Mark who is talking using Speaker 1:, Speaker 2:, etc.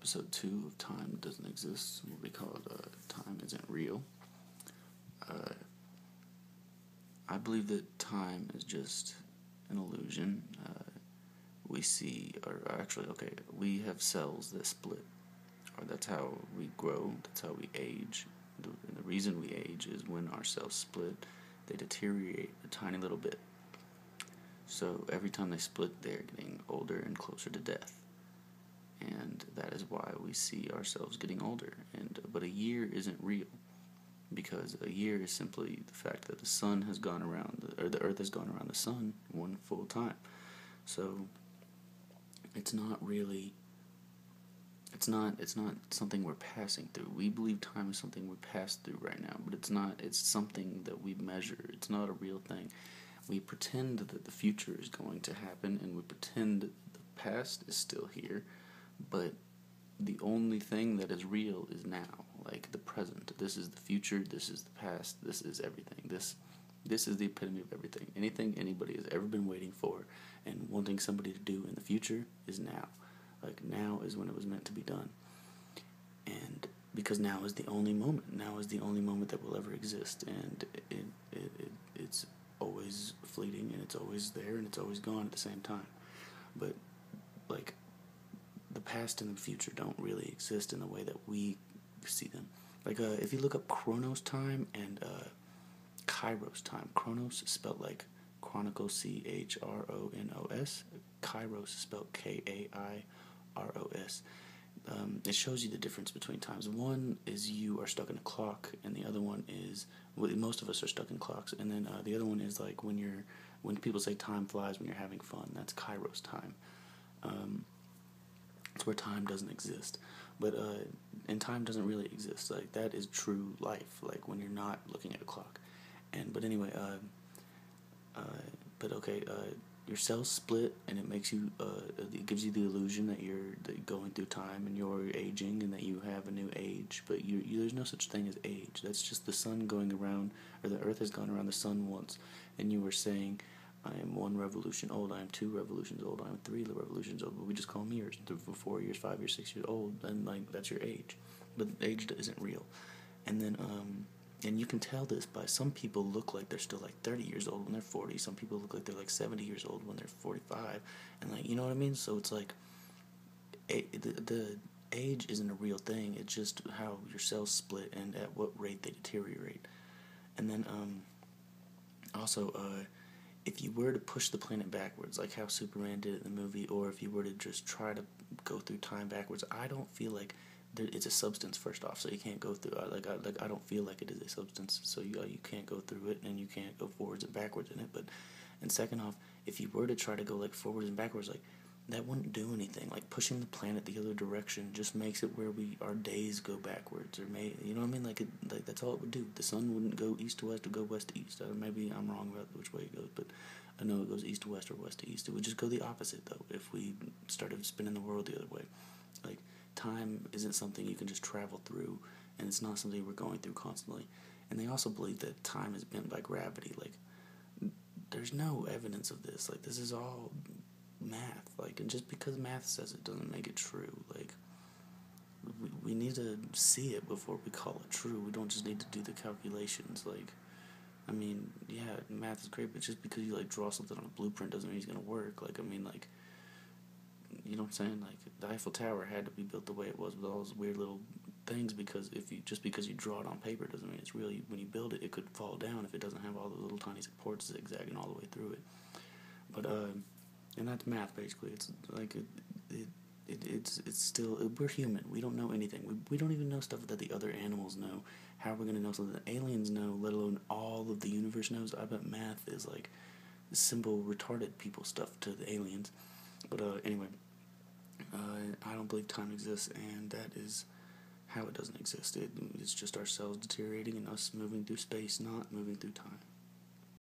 Speaker 1: episode 2 of Time Doesn't Exist, what we call it, Time Isn't Real. I believe that time is just an illusion. We have cells that split, or that's how we grow, that's how we age. And the reason we age is when our cells split, they deteriorate a tiny little bit. So every time they split, they're getting older and closer to death. And that is why we see ourselves getting older. But a year isn't real, because a year is simply the fact that the sun has gone around, or the Earth has gone around the sun one full time. So it's not something we're passing through. We believe time is something we're passed through right now, but it's not. It's something that we measure. It's not a real thing. We pretend that the future is going to happen, and we pretend that the past is still here, but the only thing that is real is now, like the present. This is the future, this is the past, this is everything. This is the epitome of everything. Anything anybody has ever been waiting for and wanting somebody to do in the future is now. Like, now is when it was meant to be done. And because now is the only moment. Now is the only moment that will ever exist. And it's always fleeting, and it's always there, and it's always gone at the same time. But, like, the past and the future don't really exist in the way that we see them. Like, if you look up Chronos time and Kairos time. Chronos is spelled like Chronicles, Chronos. Kairos is spelled Kairos. It shows you the difference between times. One is you are stuck in a clock, and the other one is, most of us are stuck in clocks. And then the other one is like when people say time flies when you're having fun. That's Kairos time. It's where time doesn't exist. And time doesn't really exist. Like, that is true life. Like, when you're not looking at a clock. Your cells split, and it makes you, it gives you the illusion that you're going through time and you're aging and that you have a new age, but there's no such thing as age. That's just the sun going around, or the Earth has gone around the sun once, and you were saying, I am 1 revolution old, I am 2 revolutions old, I am 3 revolutions old, but we just call them years, 4 years, 5 years, 6 years old, and like, that's your age. But age isn't real. And then, and you can tell this by some people look like they're still like 30 years old when they're 40. Some people look like they're like 70 years old when they're 45. And like, you know what I mean? So it's like, the age isn't a real thing. It's just how your cells split and at what rate they deteriorate. And then, if you were to push the planet backwards, like how Superman did it in the movie, or if you were to just try to go through time backwards, I don't feel like it's a substance, first off, so you can't go through. I don't feel like it is a substance, so you can't go through it, and you can't go forwards and backwards in it. And second off, if you were to try to go like forwards and backwards, like, that wouldn't do anything. Like, pushing the planet the other direction just makes it where our days go backwards, or you know what I mean? Like that's all it would do. The sun wouldn't go east to west; it would go west to east. Maybe I'm wrong about which way it goes, but I know it goes east to west or west to east. It would just go the opposite, though, if we started spinning the world the other way. Like, time isn't something you can just travel through, and it's not something we're going through constantly. And they also believe that time is bent by gravity. Like, there's no evidence of this. Like, this is all math. Like, and just because math says it doesn't make it true. Like, we need to see it before we call it true. We don't just need to do the calculations. Like, I mean, yeah, math is great, but just because you, like, draw something on a blueprint doesn't mean it's gonna work. Like, I mean, like, you know what I'm saying? Like, the Eiffel Tower had to be built the way it was with all those weird little things, because because you draw it on paper doesn't mean it's real. When you build it, it could fall down if it doesn't have all those little tiny supports zigzagging all the way through it. But and that's math, basically. It's like it's still, we're human. We don't know anything. We don't even know stuff that the other animals know. How are we gonna know something that aliens know, let alone all of the universe knows? I bet math is like simple retarded people stuff to the aliens. But anyway, I don't believe time exists, and that is how it doesn't exist. It's just our cells deteriorating and us moving through space, not moving through time.